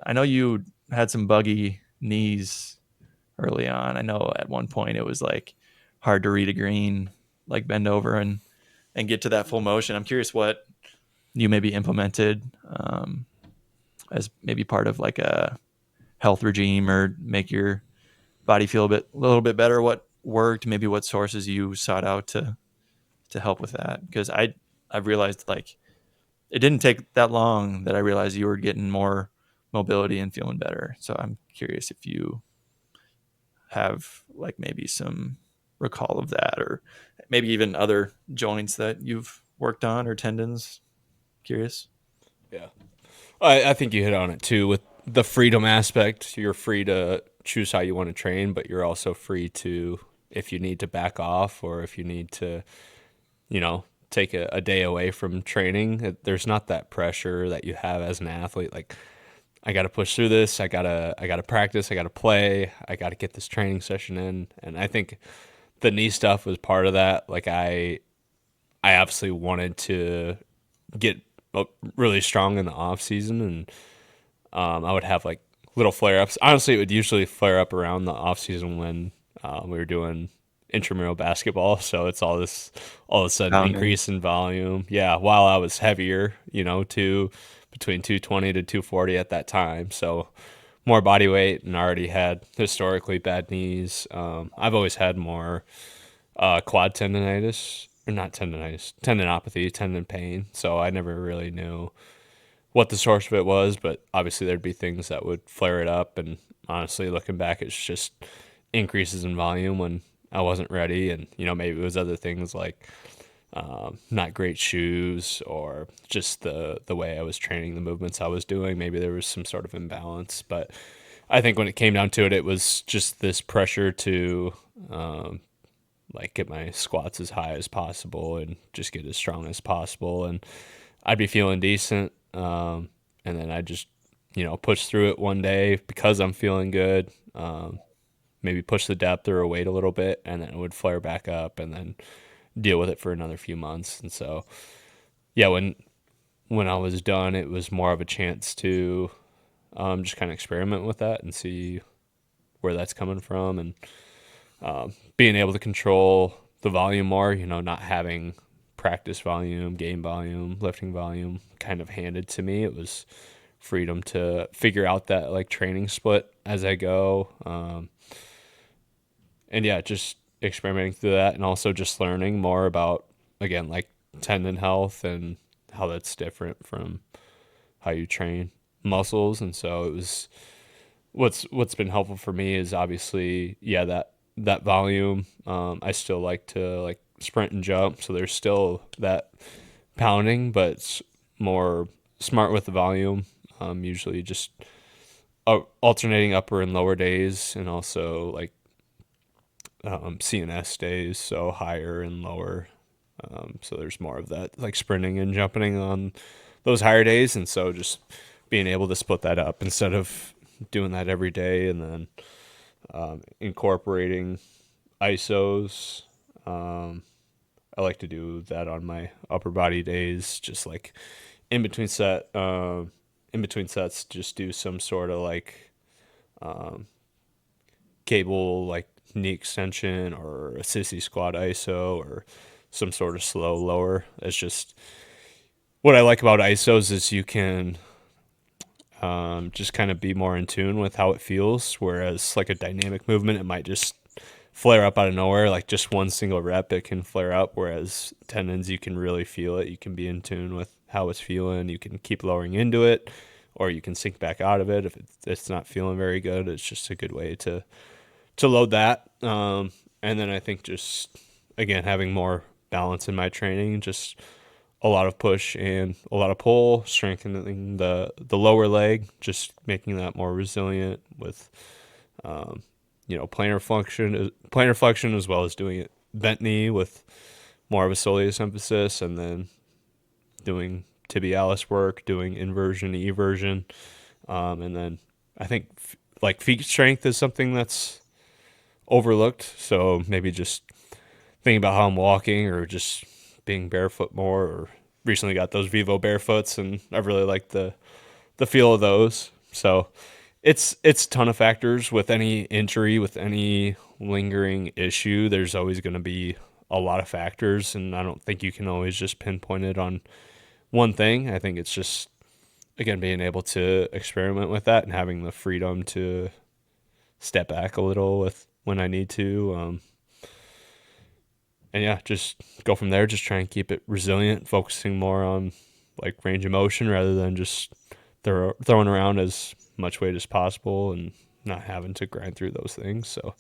I know you had some buggy knees early on. I know at one point it was like hard to read a green, like bend over and get to that full motion. I'm curious what you maybe implemented as maybe part of like a health regime or make your body feel a little bit better. What worked? Maybe what sources you sought out to help with that? Because I've realized like it didn't take that long that I realized you were getting more mobility and feeling better. So I'm curious if you have like maybe some recall of that or maybe even other joints that you've worked on or tendons. Curious. Yeah. I think you hit on it too with the freedom aspect. You're free to choose how you want to train, but you're also free to, if you need to back off or if you need to, take a day away from training, there's not that pressure that you have as an athlete. Like, I got to push through this. I got to practice. I got to play. I got to get this training session in. And I think the knee stuff was part of that. Like, I absolutely wanted to get really strong in the off season, and I would have like little flare ups. Honestly, it would usually flare up around the off season when we were doing intramural basketball. So it's all of a sudden Pounding. increase in volume. Yeah, while I was heavier, to between 220 to 240 at that time. So more body weight and already had historically bad knees. I've always had more quad tendonitis, or not tendonitis, tendinopathy, tendon pain. So I never really knew what the source of it was, but obviously there'd be things that would flare it up. And honestly, looking back, it's just increases in volume when I wasn't ready. And, maybe it was other things like not great shoes or just the way I was training, the movements I was doing. Maybe there was some sort of imbalance. But I think when it came down to it, it was just this pressure to like get my squats as high as possible and just get as strong as possible. And I'd be feeling decent. And then I just, push through it one day because I'm feeling good. Maybe push the depth or a weight a little bit, and then it would flare back up, and then deal with it for another few months. And so, yeah, when I was done, it was more of a chance to just kind of experiment with that and see where that's coming from, and being able to control the volume more. Not having practice volume, game volume, lifting volume kind of handed to me. It was freedom to figure out that like training split as I go. And yeah, just experimenting through that and also just learning more about, again, like tendon health and how that's different from how you train muscles. And so it was what's been helpful for me is obviously, yeah, that volume. I still like to like sprint and jump, so there's still that pounding, but it's more smart with the volume. Usually just alternating upper and lower days, and also like CNS days, so higher and lower. So there's more of that like sprinting and jumping on those higher days, and so just being able to split that up instead of doing that every day, and then incorporating ISOs. I like to do that on my upper body days, just like in between in between sets, just do some sort of like cable like knee extension or a sissy squat ISO or some sort of slow lower. It's just what I like about ISOs is you can just kind of be more in tune with how it feels. Whereas like a dynamic movement, it might just flare up out of nowhere. Like just one single rep, it can flare up. Whereas tendons, you can really feel it. You can be in tune with how it's feeling. You can keep lowering into it, or you can sink back out of it if it's not feeling very good. It's just a good way to load that. And then I think just again having more balance in my training, just a lot of push and a lot of pull, strengthening the lower leg, just making that more resilient with planar flexion as well as doing it bent knee with more of a soleus emphasis, and then doing tibialis work, doing inversion, eversion, and then I think like feet strength is something that's overlooked. So maybe just thinking about how I'm walking or just being barefoot more, or recently got those Vivo barefoots and I really like the feel of those. So it's a ton of factors with any injury, with any lingering issue. There's always going to be a lot of factors, and I don't think you can always just pinpoint it on one thing. I think it's just again being able to experiment with that and having the freedom to step back a little with when I need to. And yeah, just go from there. Just try and keep it resilient, focusing more on like range of motion rather than just throwing around as much weight as possible and not having to grind through those things. So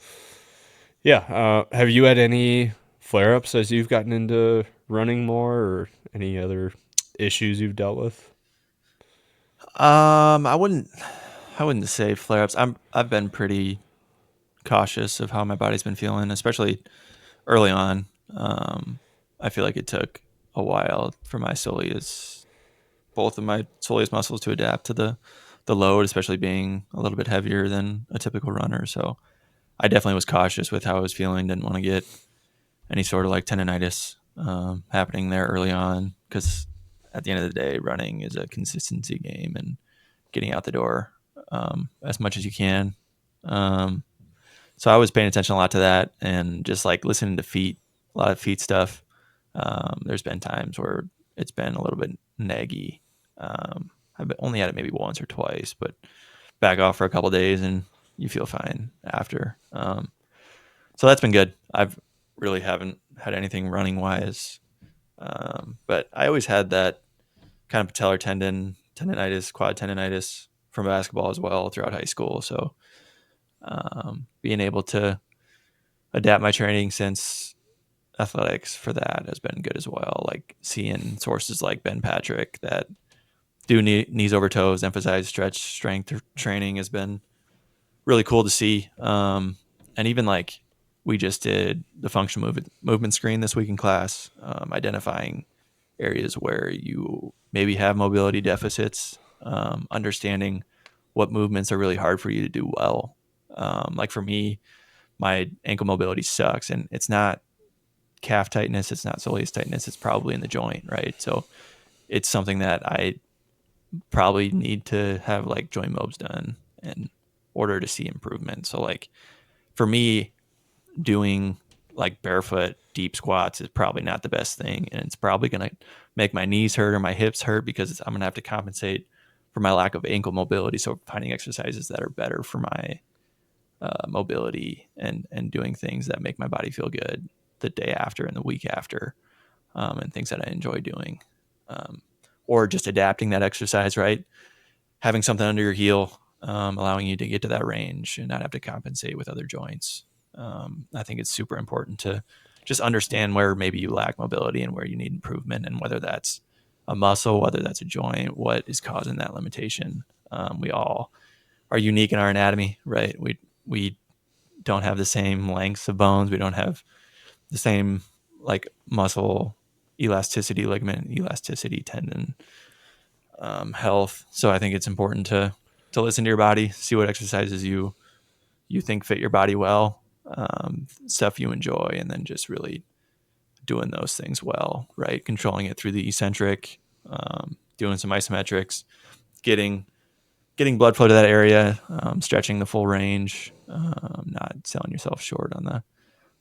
yeah, have you had any flare ups as you've gotten into running more, or any other issues you've dealt with? I wouldn't say flare ups. I've been pretty cautious of how my body's been feeling, especially early on. I feel like it took a while for my soleus, both of my soleus muscles, to adapt to the load, especially being a little bit heavier than a typical runner. So I definitely was cautious with how I was feeling. Didn't want to get any sort of like tendonitis happening there early on, because at the end of the day, running is a consistency game and getting out the door as much as you can. Um, so I was paying attention a lot to that and just like listening to feet, a lot of feet stuff. There's been times where it's been a little bit naggy. I've only had it maybe once or twice, but back off for a couple of days and you feel fine after. So that's been good. I've really haven't had anything running wise, but I always had that kind of patellar tendonitis, quad tendonitis from basketball as well throughout high school. So being able to adapt my training since athletics for that has been good as well. Like seeing sources like Ben Patrick that do knees over toes, emphasize stretch strength training has been really cool to see. And even like we just did the functional movement screen this week in class, identifying areas where you maybe have mobility deficits, understanding what movements are really hard for you to do well. Like for me, my ankle mobility sucks, and it's not calf tightness, it's not soleus tightness, it's probably in the joint, right? So it's something that I probably need to have like joint mobs done in order to see improvement. So like for me, doing like barefoot deep squats is probably not the best thing, and it's probably going to make my knees hurt or my hips hurt because I'm going to have to compensate for my lack of ankle mobility. So finding exercises that are better for my mobility and doing things that make my body feel good the day after and the week after, and things that I enjoy doing, um, or just adapting that exercise, right? Having something under your heel, allowing you to get to that range and not have to compensate with other joints. I think it's super important to just understand where maybe you lack mobility and where you need improvement, and whether that's a muscle, whether that's a joint, what is causing that limitation. We all are unique in our anatomy, right? We don't have the same lengths of bones. We don't have the same like muscle elasticity, ligament elasticity, tendon health. So I think it's important to listen to your body, see what exercises you think fit your body well, stuff you enjoy, and then just really doing those things well, right? Controlling it through the eccentric, doing some isometrics, getting getting blood flow to that area, stretching the full range, not selling yourself short on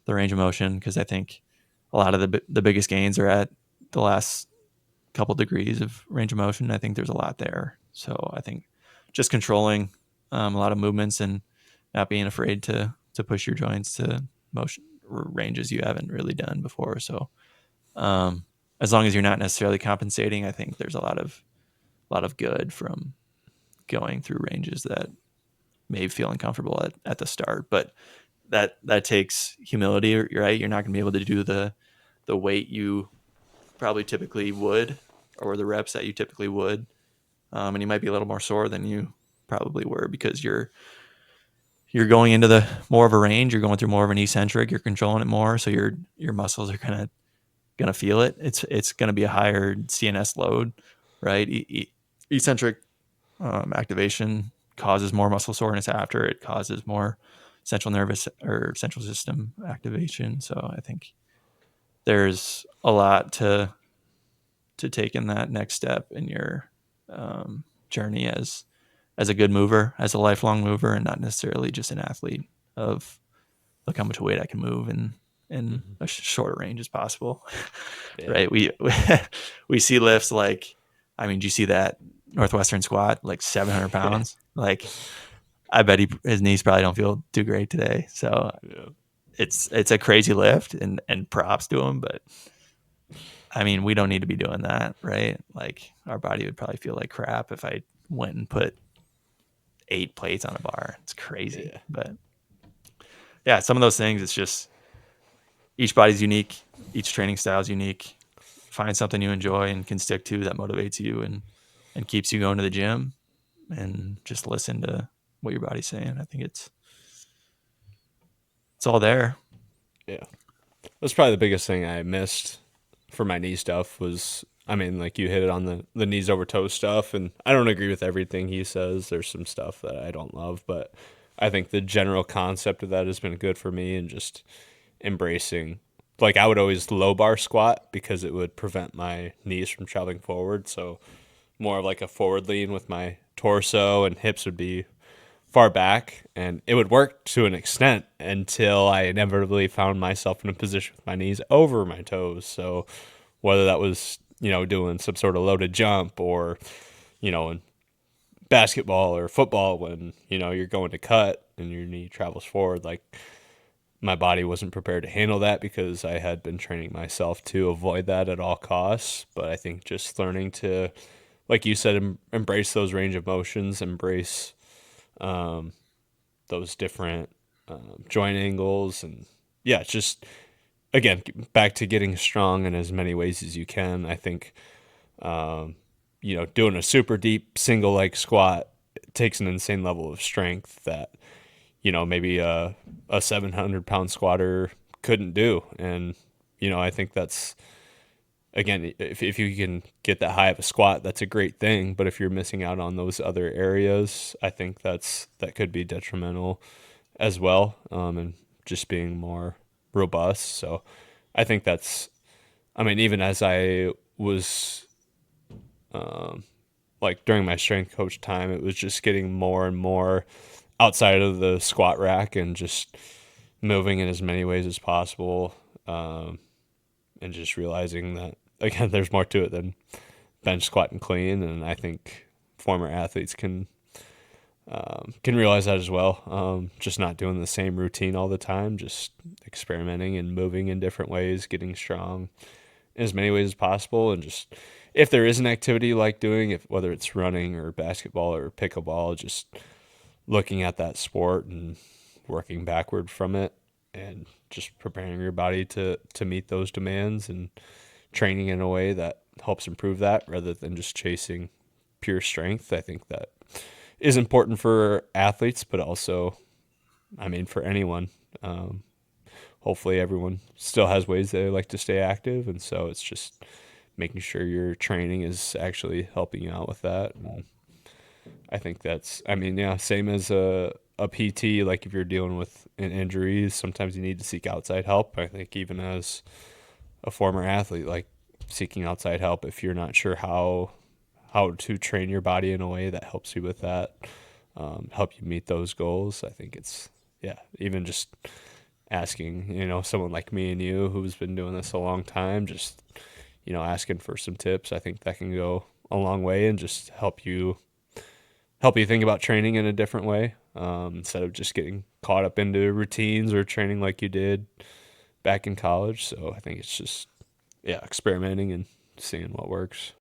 the range of motion, because I think a lot of the biggest gains are at the last couple degrees of range of motion. I think there's a lot there. So I think just controlling a lot of movements and not being afraid to push your joints to motion ranges you haven't really done before. So um, as long as you're not necessarily compensating, I think there's a lot of good from going through ranges that may feel uncomfortable at the start, but that takes humility, right? You're not going to be able to do the weight you probably typically would, or the reps that you typically would, and you might be a little more sore than you probably were because you're going into the more of a range. You're going through more of an eccentric. You're controlling it more, so your muscles are gonna feel it. It's gonna be a higher CNS load, right? Eccentric activation causes more muscle soreness after. It causes more central nervous or central system activation. So I think there's a lot to take in that next step in your journey as as a good mover, as a lifelong mover, and not necessarily just an athlete of look how much weight I can move in Mhm. a shorter range as possible. Yeah. Right? We see lifts like, I mean, do you see that Northwestern squat like 700 Yeah. pounds? Like, I bet his knees probably don't feel too great today. So Yeah. it's a crazy lift, and props to him, but I mean, we don't need to be doing that, right? Like, our body would probably feel like crap if I went and put 8 plates on a bar. It's crazy. Yeah. But yeah, some of those things, it's just each body's unique, each training style is unique. Find something you enjoy and can stick to that motivates you and keeps you going to the gym, and just listen to what your body's saying. I think it's all there. Yeah. That's probably the biggest thing I missed for my knee stuff was, I mean, like you hit it on the knees over toe stuff, and I don't agree with everything he says. There's some stuff that I don't love, but I think the general concept of that has been good for me, and just embracing. Like I would always low bar squat because it would prevent my knees from traveling forward. So more of like a forward lean with my torso, and hips would be far back, and it would work to an extent until I inevitably found myself in a position with my knees over my toes. So whether that was, doing some sort of loaded jump, or, in basketball or football, when, you're going to cut and your knee travels forward, like my body wasn't prepared to handle that because I had been training myself to avoid that at all costs. But I think just learning to, like you said, embrace those range of motions, embrace um, those different joint angles, and yeah, just again back to getting strong in as many ways as you can. I think doing a super deep single leg squat takes an insane level of strength that maybe a 700-pound squatter couldn't do. And I think that's, again, if you can get that high of a squat, that's a great thing. But if you're missing out on those other areas, I think that could be detrimental as well, and just being more robust. So I think that's, I mean, even as I was like during my strength coach time, it was just getting more and more outside of the squat rack and just moving in as many ways as possible, and just realizing that, again, there's more to it than bench, squat, and clean. And I think former athletes can realize that as well. Just not doing the same routine all the time, just experimenting and moving in different ways, getting strong in as many ways as possible. And just if there is an activity you like doing, if whether it's running or basketball or pickleball, just looking at that sport and working backward from it, and just preparing your body to meet those demands, and training in a way that helps improve that rather than just chasing pure strength. I think that is important for athletes, but also, I mean, for anyone. Um, Hopefully, everyone still has ways they like to stay active, and so it's just making sure your training is actually helping you out with that. And I think that's, I mean, yeah, same as a PT. Like if you're dealing with an injury, sometimes you need to seek outside help. I think even as a former athlete, like seeking outside help if you're not sure how to train your body in a way that helps you with that, help you meet those goals. I think it's, yeah, even just asking, someone like me and you who's been doing this a long time, just, asking for some tips. I think that can go a long way and just help you think about training in a different way, instead of just getting caught up into routines or training like you did back in college. So I think it's just, yeah, experimenting and seeing what works.